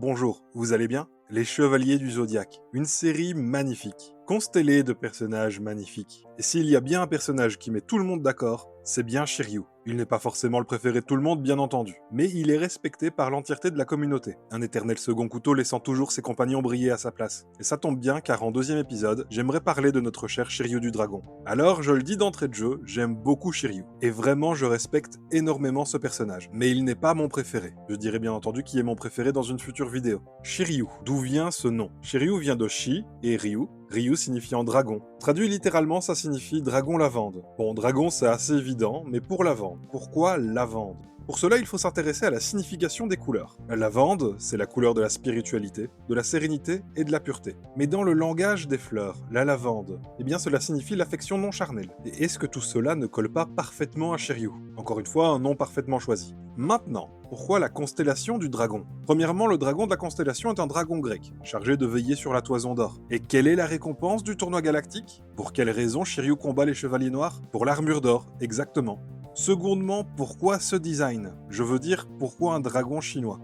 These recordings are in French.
Bonjour, vous allez bien? Les Chevaliers du Zodiaque, une série magnifique, constellée de personnages magnifiques. Et s'il y a bien un personnage qui met tout le monde d'accord, c'est bien Shiryu. Il n'est pas forcément le préféré de tout le monde, bien entendu, mais il est respecté par l'entièreté de la communauté. Un éternel second couteau laissant toujours ses compagnons briller à sa place. Et ça tombe bien car en deuxième épisode, j'aimerais parler de notre cher Shiryu du Dragon. Alors, je le dis d'entrée de jeu, j'aime beaucoup Shiryu. Et vraiment, je respecte énormément ce personnage. Mais il n'est pas mon préféré. Je dirais bien entendu qui est mon préféré dans une future vidéo. Shiryu, d'où vient ce nom? Shiryu vient de Shi et Ryu. Ryu signifiant dragon. Traduit littéralement, ça signifie dragon lavande. Bon, dragon c'est assez évident, mais pour lavande. Pourquoi lavande? Pour cela, il faut s'intéresser à la signification des couleurs. La lavande, c'est la couleur de la spiritualité, de la sérénité et de la pureté. Mais dans le langage des fleurs, la lavande, eh bien cela signifie l'affection non charnelle. Et est-ce que tout cela ne colle pas parfaitement à Shiryu? Encore une fois, un nom parfaitement choisi. Maintenant, pourquoi la constellation du dragon? Premièrement, le dragon de la constellation est un dragon grec, chargé de veiller sur la toison d'or. Et quelle est la récompense du tournoi galactique? Pour quelle raison Shiryu combat les chevaliers noirs? Pour l'armure d'or, exactement. Secondement, pourquoi ce design? Je veux dire, pourquoi un dragon chinois?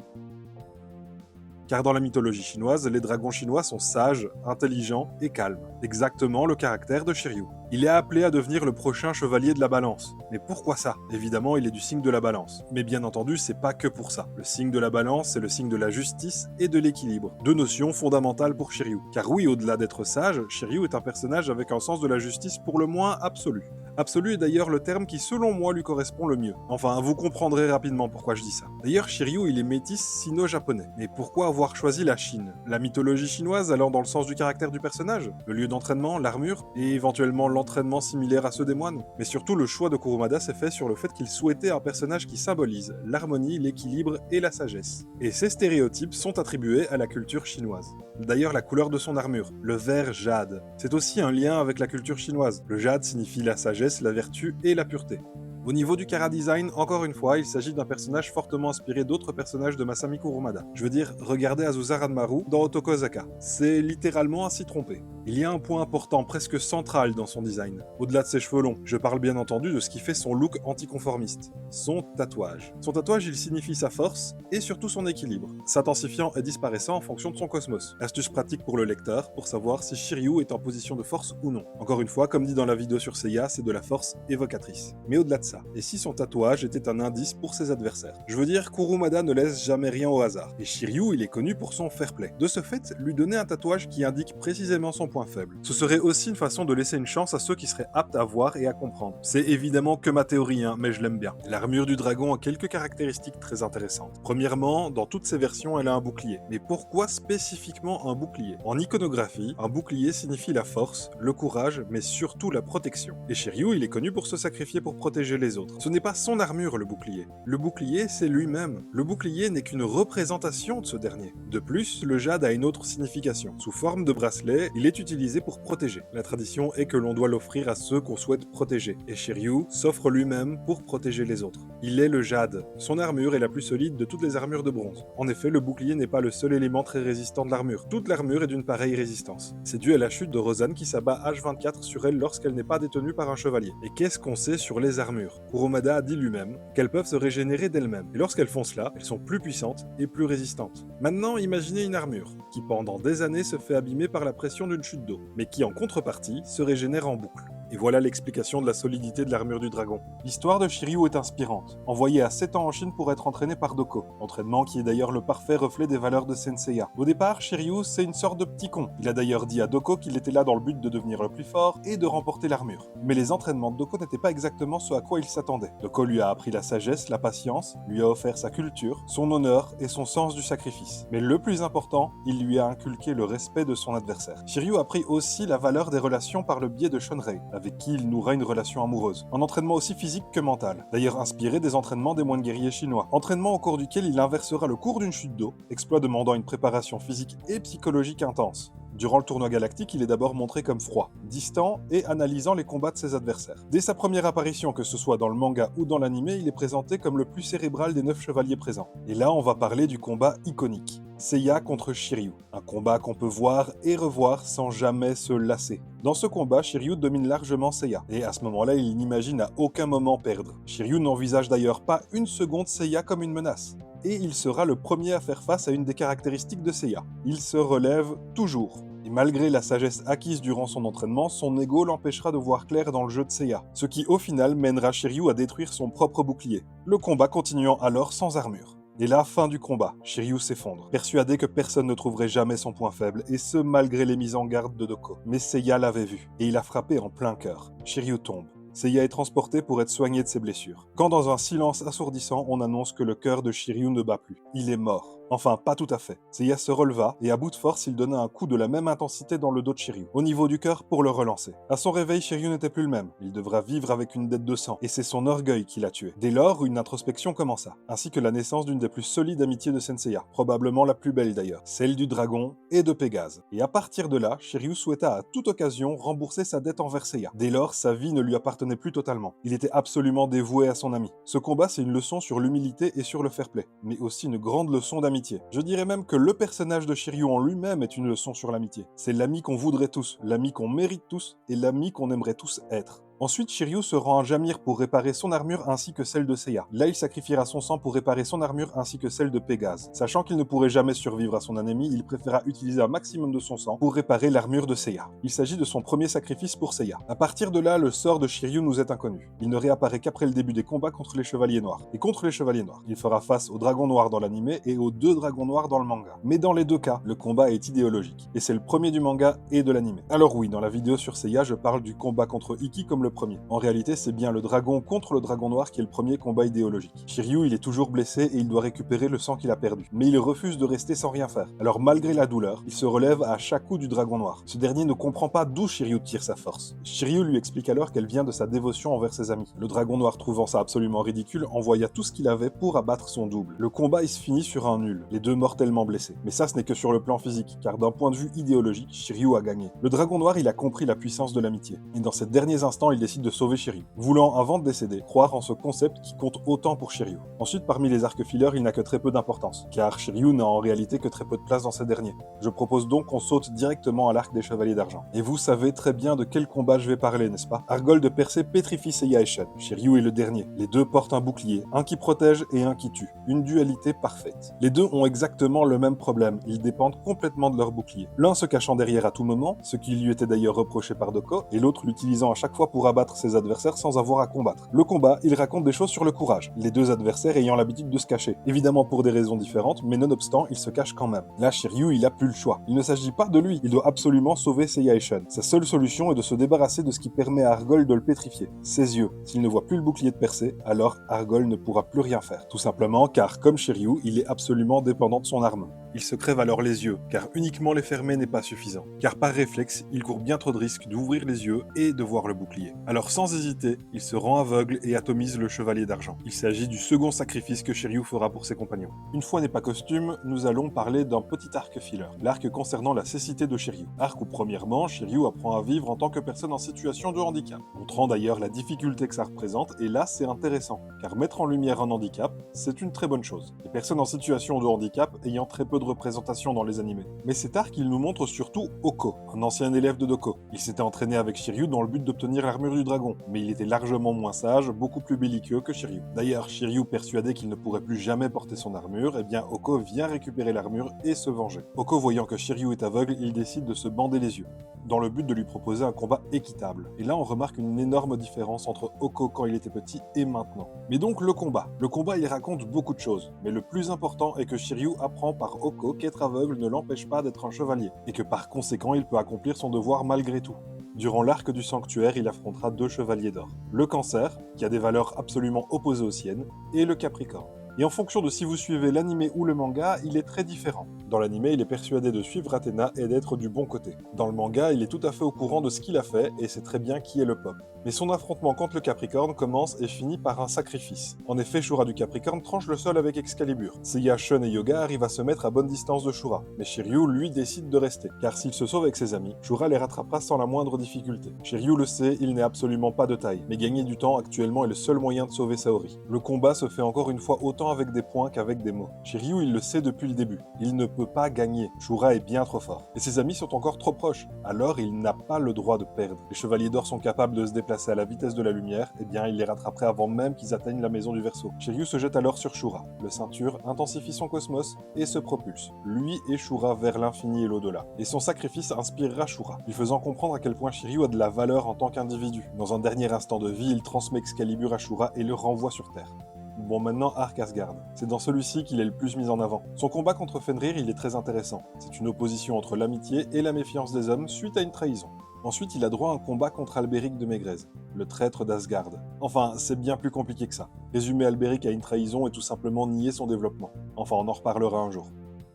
Car dans la mythologie chinoise, les dragons chinois sont sages, intelligents et calmes. Exactement le caractère de Shiryu. Il est appelé à devenir le prochain chevalier de la balance. Mais pourquoi ça? Évidemment, il est du signe de la balance. Mais bien entendu, c'est pas que pour ça. Le signe de la balance, c'est le signe de la justice et de l'équilibre. Deux notions fondamentales pour Shiryu. Car oui, au-delà d'être sage, Shiryu est un personnage avec un sens de la justice pour le moins absolu. Absolu est d'ailleurs le terme qui, selon moi, lui correspond le mieux. Enfin, vous comprendrez rapidement pourquoi je dis ça. D'ailleurs, Shiryu, il est métis sino-japonais. Mais pourquoi avoir choisi la Chine? La mythologie chinoise allant dans le sens du caractère du personnage? Le lieu d'entraînement, l'armure, et éventuellement l'entraînement similaire à ceux des moines? Mais surtout, le choix de Kurumada s'est fait sur le fait qu'il souhaitait un personnage qui symbolise l'harmonie, l'équilibre et la sagesse. Et ces stéréotypes sont attribués à la culture chinoise. D'ailleurs, la couleur de son armure, le vert jade, c'est aussi un lien avec la culture chinoise. Le jade signifie la sagesse, la vertu et la pureté. Au niveau du chara-design, encore une fois, il s'agit d'un personnage fortement inspiré d'autres personnages de Masami Kurumada. Je veux dire, regardez Azusa Ranmaru dans Otoko Zaka. C'est littéralement à s'y tromper. Il y a un point important, presque central dans son design. Au-delà de ses cheveux longs, je parle bien entendu de ce qui fait son look anticonformiste. Son tatouage. Son tatouage, il signifie sa force et surtout son équilibre, s'intensifiant et disparaissant en fonction de son cosmos. Astuce pratique pour le lecteur, pour savoir si Shiryu est en position de force ou non. Encore une fois, comme dit dans la vidéo sur Seiya, c'est de la force évocatrice. Mais au-delà de ça, et si son tatouage était un indice pour ses adversaires? Je veux dire, Kurumada ne laisse jamais rien au hasard, et Shiryu, il est connu pour son fair play. De ce fait, lui donner un tatouage qui indique précisément son point faible, ce serait aussi une façon de laisser une chance à ceux qui seraient aptes à voir et à comprendre. C'est évidemment que ma théorie, mais je l'aime bien. L'armure du dragon a quelques caractéristiques très intéressantes. Premièrement, dans toutes ses versions, elle a un bouclier. Mais pourquoi spécifiquement un bouclier? En iconographie, un bouclier signifie la force, le courage, mais surtout la protection. Et Shiryu, il est connu pour se sacrifier pour protéger les autres. Ce n'est pas son armure, le bouclier. Le bouclier, c'est lui-même. Le bouclier n'est qu'une représentation de ce dernier. De plus, le jade a une autre signification. Sous forme de bracelet, il est utilisé pour protéger. La tradition est que l'on doit l'offrir à ceux qu'on souhaite protéger. Et Shiryu s'offre lui-même pour protéger les autres. Il est le jade. Son armure est la plus solide de toutes les armures de bronze. En effet, le bouclier n'est pas le seul élément très résistant de l'armure. Toute l'armure est d'une pareille résistance. C'est dû à la chute de Rosanne qui s'abat H24 sur elle lorsqu'elle n'est pas détenue par un chevalier. Et qu'est-ce qu'on sait sur les armures? Kurumada a dit lui-même qu'elles peuvent se régénérer d'elles-mêmes. Et lorsqu'elles font cela, elles sont plus puissantes et plus résistantes. Maintenant, imaginez une armure qui pendant des années se fait abîmer par la pression d'une chute d'eau, mais qui en contrepartie se régénère en boucle. Et voilà l'explication de la solidité de l'armure du dragon. L'histoire de Shiryu est inspirante. Envoyé à 7 ans en Chine pour être entraîné par Doko. Entraînement qui est d'ailleurs le parfait reflet des valeurs de Senseiya. Au départ, Shiryu, c'est une sorte de petit con. Il a d'ailleurs dit à Doko qu'il était là dans le but de devenir le plus fort et de remporter l'armure. Mais les entraînements de Doko n'étaient pas exactement ce à quoi il s'attendait. Doko lui a appris la sagesse, la patience, lui a offert sa culture, son honneur et son sens du sacrifice. Mais le plus important, il lui a inculqué le respect de son adversaire. Shiryu a appris aussi la valeur des relations par le biais de Shunrei, avec qui il nourra une relation amoureuse. Un entraînement aussi physique que mental, d'ailleurs inspiré des entraînements des moines guerriers chinois. Entraînement au cours duquel il inversera le cours d'une chute d'eau, exploit demandant une préparation physique et psychologique intense. Durant le tournoi galactique, il est d'abord montré comme froid, distant et analysant les combats de ses adversaires. Dès sa première apparition, que ce soit dans le manga ou dans l'anime, il est présenté comme le plus cérébral des 9 chevaliers présents. Et là, on va parler du combat iconique. Seiya contre Shiryu, un combat qu'on peut voir et revoir sans jamais se lasser. Dans ce combat, Shiryu domine largement Seiya, et à ce moment-là, il n'imagine à aucun moment perdre. Shiryu n'envisage d'ailleurs pas une seconde Seiya comme une menace. Et il sera le premier à faire face à une des caractéristiques de Seiya. Il se relève toujours. Et malgré la sagesse acquise durant son entraînement, son ego l'empêchera de voir clair dans le jeu de Seiya, ce qui au final mènera Shiryu à détruire son propre bouclier. Le combat continuant alors sans armure. Et là, fin du combat, Shiryu s'effondre, persuadé que personne ne trouverait jamais son point faible, et ce malgré les mises en garde de Doko. Mais Seiya l'avait vu, et il a frappé en plein cœur. Shiryu tombe. Seiya est transporté pour être soigné de ses blessures. Quand dans un silence assourdissant, on annonce que le cœur de Shiryu ne bat plus. Il est mort. Enfin, pas tout à fait. Seiya se releva, et à bout de force, il donna un coup de la même intensité dans le dos de Shiryu, au niveau du cœur pour le relancer. À son réveil, Shiryu n'était plus le même. Il devra vivre avec une dette de sang, et c'est son orgueil qui l'a tué. Dès lors, une introspection commença, ainsi que la naissance d'une des plus solides amitiés de Senseiya, probablement la plus belle d'ailleurs, celle du dragon et de Pégase. Et à partir de là, Shiryu souhaita à toute occasion rembourser sa dette envers Seiya. Dès lors, sa vie ne lui appartenait plus totalement. Il était absolument dévoué à son ami. Ce combat, c'est une leçon sur l'humilité et sur le fair play, mais aussi une grande leçon d'amitié. Je dirais même que le personnage de Shiryu en lui-même est une leçon sur l'amitié. C'est l'ami qu'on voudrait tous, l'ami qu'on mérite tous et l'ami qu'on aimerait tous être. Ensuite, Shiryu se rend à Jamir pour réparer son armure ainsi que celle de Seiya. Là, il sacrifiera son sang pour réparer son armure ainsi que celle de Pégase. Sachant qu'il ne pourrait jamais survivre à son ennemi, il préféra utiliser un maximum de son sang pour réparer l'armure de Seiya. Il s'agit de son premier sacrifice pour Seiya. À partir de là, le sort de Shiryu nous est inconnu. Il ne réapparaît qu'après le début des combats contre les Chevaliers Noirs. Et contre les Chevaliers Noirs, il fera face au Dragon Noir dans l'anime et aux 2 Dragons Noirs dans le manga. Mais dans les 2 cas, le combat est idéologique. Et c'est le premier du manga et de l'anime. Alors oui, dans la vidéo sur Seiya, je parle du combat contre Ikki comme le premier. En réalité, c'est bien le dragon contre le dragon noir qui est le premier combat idéologique. Shiryu, il est toujours blessé et il doit récupérer le sang qu'il a perdu. Mais il refuse de rester sans rien faire. Alors malgré la douleur, il se relève à chaque coup du dragon noir. Ce dernier ne comprend pas d'où Shiryu tire sa force. Shiryu lui explique alors qu'elle vient de sa dévotion envers ses amis. Le dragon noir, trouvant ça absolument ridicule, envoya tout ce qu'il avait pour abattre son double. Le combat, il se finit sur un nul, les 2 mortellement blessés. Mais ça, ce n'est que sur le plan physique, car d'un point de vue idéologique, Shiryu a gagné. Le dragon noir, il a compris la puissance de l'amitié. Et dans ces derniers instants, il décide de sauver Shiryu, voulant, avant de décéder, croire en ce concept qui compte autant pour Shiryu. Ensuite, parmi les arcs fillers, il n'a que très peu d'importance, car Shiryu n'a en réalité que très peu de place dans ces derniers. Je propose donc qu'on saute directement à l'arc des Chevaliers d'Argent. Et vous savez très bien de quel combat je vais parler, n'est-ce pas? Argol de Persée pétrifie Seiya et Shen. Shiryu est le dernier. Les 2 portent un bouclier, un qui protège et un qui tue. Une dualité parfaite. Les 2 ont exactement le même problème, ils dépendent complètement de leur bouclier. L'un se cachant derrière à tout moment, ce qui lui était d'ailleurs reproché par Doko, et l'autre l'utilisant à chaque fois pour abattre ses adversaires sans avoir à combattre. Le combat, il raconte des choses sur le courage, les 2 adversaires ayant l'habitude de se cacher. Évidemment pour des raisons différentes, mais nonobstant, ils se cachent quand même. Là, Shiryu, il a plus le choix. Il ne s'agit pas de lui, il doit absolument sauver Seiya et Shen. Sa seule solution est de se débarrasser de ce qui permet à Argol de le pétrifier, ses yeux. S'il ne voit plus le bouclier de Persée, alors Argol ne pourra plus rien faire. Tout simplement car, comme Shiryu, il est absolument dépendant de son arme. Il se crève alors les yeux, car uniquement les fermer n'est pas suffisant. Car par réflexe, il court bien trop de risques d'ouvrir les yeux et de voir le bouclier. Alors sans hésiter, il se rend aveugle et atomise le Chevalier d'Argent. Il s'agit du second sacrifice que Shiryu fera pour ses compagnons. Une fois n'est pas costume, nous allons parler d'un petit arc filler, l'arc concernant la cécité de Shiryu. Arc où premièrement, Shiryu apprend à vivre en tant que personne en situation de handicap, montrant d'ailleurs la difficulté que ça représente, et là c'est intéressant, car mettre en lumière un handicap, c'est une très bonne chose. Les personnes en situation de handicap ayant très peu de représentation dans les animés. Mais cet arc, il nous montre surtout Oko, un ancien élève de Doko. Il s'était entraîné avec Shiryu dans le but d'obtenir l'armure du dragon, mais il était largement moins sage, beaucoup plus belliqueux que Shiryu. D'ailleurs, Shiryu persuadé qu'il ne pourrait plus jamais porter son armure, eh bien Oko vient récupérer l'armure et se venger. Oko voyant que Shiryu est aveugle, il décide de se bander les yeux, dans le but de lui proposer un combat équitable. Et là on remarque une énorme différence entre Oko quand il était petit et maintenant. Mais donc le combat. Le combat il raconte beaucoup de choses, mais le plus important est que Shiryu apprend par Oko qu'être aveugle ne l'empêche pas d'être un chevalier, et que par conséquent il peut accomplir son devoir malgré tout. Durant l'arc du sanctuaire, il affrontera 2 chevaliers d'or. Le Cancer, qui a des valeurs absolument opposées aux siennes, et le Capricorne. Et en fonction de si vous suivez l'anime ou le manga, il est très différent. Dans l'anime, il est persuadé de suivre Athéna et d'être du bon côté. Dans le manga, il est tout à fait au courant de ce qu'il a fait et sait très bien qui est le pop. Mais son affrontement contre le Capricorne commence et finit par un sacrifice. En effet, Shura du Capricorne tranche le sol avec Excalibur. Seiya, Shun et Yoga arrivent à se mettre à bonne distance de Shura, mais Shiryu, lui, décide de rester, car s'il se sauve avec ses amis, Shura les rattrapera sans la moindre difficulté. Shiryu le sait, il n'est absolument pas de taille, mais gagner du temps actuellement est le seul moyen de sauver Saori. Le combat se fait encore une fois autant avec des points qu'avec des mots. Shiryu, il le sait depuis le début. Il ne peut pas gagner. Shura est bien trop fort. Et ses amis sont encore trop proches. Alors il n'a pas le droit de perdre. Les Chevaliers d'Or sont capables de se déplacer à la vitesse de la lumière, et bien il les rattraperait avant même qu'ils atteignent la maison du Verseau. Shiryu se jette alors sur Shura. Le ceinture intensifie son cosmos et se propulse, lui et Shura vers l'infini et l'au-delà. Et son sacrifice inspirera Shura, lui faisant comprendre à quel point Shiryu a de la valeur en tant qu'individu. Dans un dernier instant de vie, il transmet Excalibur à Shura et le renvoie sur Terre. Bon, maintenant Arc Asgard. C'est dans celui-ci qu'il est le plus mis en avant. Son combat contre Fenrir, il est très intéressant. C'est une opposition entre l'amitié et la méfiance des hommes suite à une trahison. Ensuite, il a droit à un combat contre Albéric de Mégrez, le traître d'Asgard. Enfin, c'est bien plus compliqué que ça. Résumer Albéric à une trahison et tout simplement nier son développement. Enfin, on en reparlera un jour.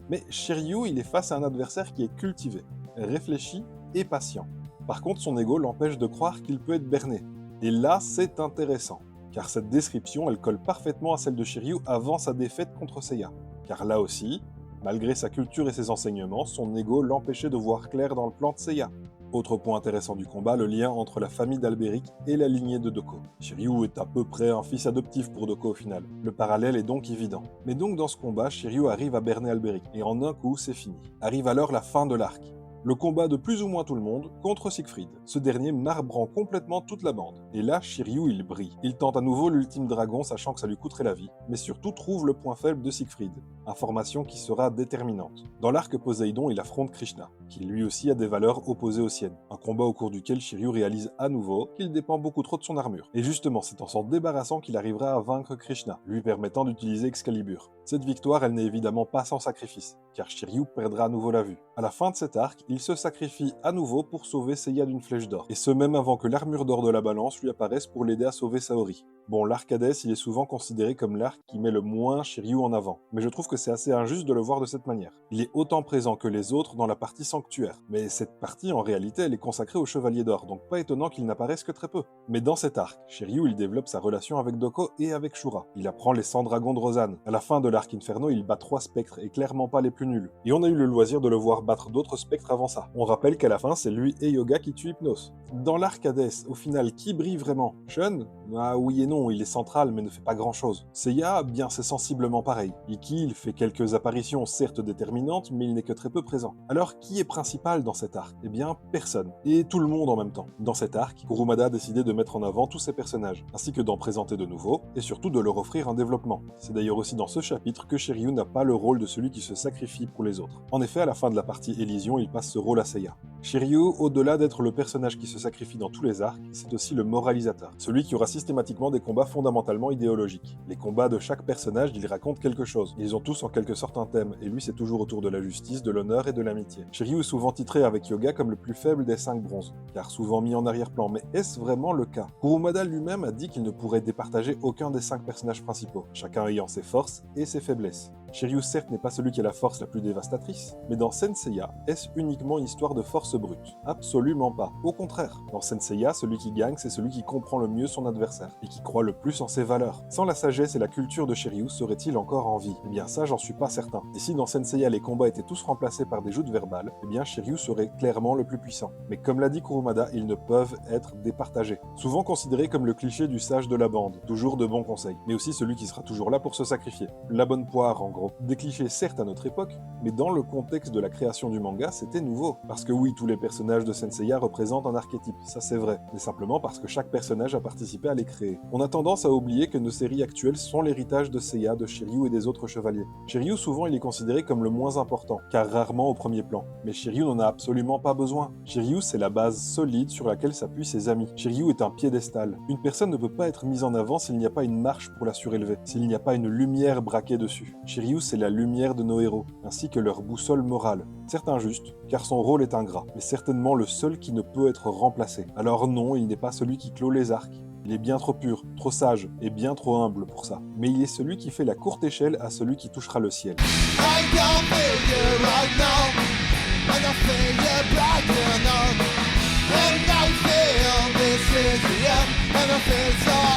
Mais Shiryu, il est face à un adversaire qui est cultivé, réfléchi et patient. Par contre, son ego l'empêche de croire qu'il peut être berné. Et là, c'est intéressant. Car cette description, elle colle parfaitement à celle de Shiryu avant sa défaite contre Seiya. Car là aussi, malgré sa culture et ses enseignements, son ego l'empêchait de voir clair dans le plan de Seiya. Autre point intéressant du combat, le lien entre la famille d'Albéric et la lignée de Doko. Shiryu est à peu près un fils adoptif pour Doko au final. Le parallèle est donc évident. Mais donc dans ce combat, Shiryu arrive à berner Albéric, et en un coup, c'est fini. Arrive alors la fin de l'arc. Le combat de plus ou moins tout le monde contre Siegfried, ce dernier marbrant complètement toute la bande. Et là, Shiryu, il brille. Il tente à nouveau l'ultime dragon, sachant que ça lui coûterait la vie, mais surtout trouve le point faible de Siegfried, information qui sera déterminante. Dans l'arc Poséidon, il affronte Krishna, qui lui aussi a des valeurs opposées aux siennes. Un combat au cours duquel Shiryu réalise à nouveau qu'il dépend beaucoup trop de son armure. Et justement, c'est en s'en débarrassant qu'il arrivera à vaincre Krishna, lui permettant d'utiliser Excalibur. Cette victoire, elle n'est évidemment pas sans sacrifice, car Shiryu perdra à nouveau la vue. À la fin de cet arc, il se sacrifie à nouveau pour sauver Seiya d'une flèche d'or, et ce même avant que l'armure d'or de la balance lui apparaisse pour l'aider à sauver Saori. Bon, l'arc Hadès, il est souvent considéré comme l'arc qui met le moins Shiryu en avant, mais je trouve que c'est assez injuste de le voir de cette manière. Il est autant présent que les autres dans la partie sanctuaire, mais cette partie en réalité elle est consacrée aux Chevaliers d'Or, donc pas étonnant qu'il n'apparaisse que très peu. Mais dans cet arc, Shiryu il développe sa relation avec Doko et avec Shura. Il apprend les 100 dragons de Rosanne. À la fin de l'arc Inferno, il bat 3 spectres, et clairement pas les plus nuls. Et on a eu le loisir de le voir battre d'autres spectres avant ça. On rappelle qu'à la fin, c'est lui et Yoga qui tuent Hypnos. Dans l'arc Hadès, au final, qui brille vraiment? Shun? Ah oui et non, il est central mais ne fait pas grand chose. Seiya, bien c'est sensiblement pareil. Ikki, il fait quelques apparitions certes déterminantes, mais il n'est que très peu présent. Alors qui est principal dans cet arc? Eh bien, personne. Et tout le monde en même temps. Dans cet arc, Kurumada a décidé de mettre en avant tous ses personnages, ainsi que d'en présenter de nouveaux, et surtout de leur offrir un développement. C'est d'ailleurs aussi dans ce chapitre que Shiryu n'a pas le rôle de celui qui se sacrifie pour les autres. En effet, à la fin de la partie Élysion, il passe ce rôle à Seiya. Shiryu, au-delà d'être le personnage qui se sacrifie dans tous les arcs, c'est aussi le moralisateur, celui qui aura systématiquement des combats fondamentalement idéologiques. Les combats de chaque personnage, ils racontent quelque chose. Ils ont tous en quelque sorte un thème, et lui c'est toujours autour de la justice, de l'honneur et de l'amitié. Shiryu est souvent titré avec Yoga comme le plus faible des 5 bronzes, car souvent mis en arrière-plan, mais est-ce vraiment le cas? Kurumada lui-même a dit qu'il ne pourrait départager aucun des 5 personnages principaux, chacun ayant ses forces et ses faiblesses. Shiryu certes n'est pas celui qui a la force la plus dévastatrice, mais dans Senseiya, est-ce uniquement une histoire de force brute? Absolument pas. Au contraire, dans Senseiya, celui qui gagne, c'est celui qui comprend le mieux son adversaire, et qui croit le plus en ses valeurs. Sans la sagesse et la culture de Shiryu, serait-il encore en vie? Eh bien ça, j'en suis pas certain. Et si dans Senseiya, les combats étaient tous remplacés par des joutes verbales, eh bien Shiryu serait clairement le plus puissant. Mais comme l'a dit Kurumada, ils ne peuvent être départagés. Souvent considéré comme le cliché du sage de la bande, toujours de bons conseils, mais aussi celui qui sera toujours là pour se sacrifier. La bonne poire, en gros. Des clichés certes à notre époque, mais dans le contexte de la création du manga, c'était nouveau. Parce que oui, tous les personnages de Senseiya représentent un archétype, ça c'est vrai, mais simplement parce que chaque personnage a participé à les créer. On a tendance à oublier que nos séries actuelles sont l'héritage de Seiya, de Shiryu et des autres chevaliers. Shiryu, souvent, il est considéré comme le moins important, car rarement au premier plan. Mais Shiryu n'en a absolument pas besoin. Shiryu, c'est la base solide sur laquelle s'appuient ses amis. Shiryu est un piédestal. Une personne ne peut pas être mise en avant s'il n'y a pas une marche pour la surélever, s'il n'y a pas une lumière braquée dessus. Shiryu, c'est la lumière de nos héros, ainsi que leur boussole morale. Certes injuste, car son rôle est ingrat, mais certainement le seul qui ne peut être remplacé. Alors non, il n'est pas celui qui clôt les arcs. Il est bien trop pur, trop sage et bien trop humble pour ça. Mais il est celui qui fait la courte échelle à celui qui touchera le ciel. And I feel this is the end, and I feel so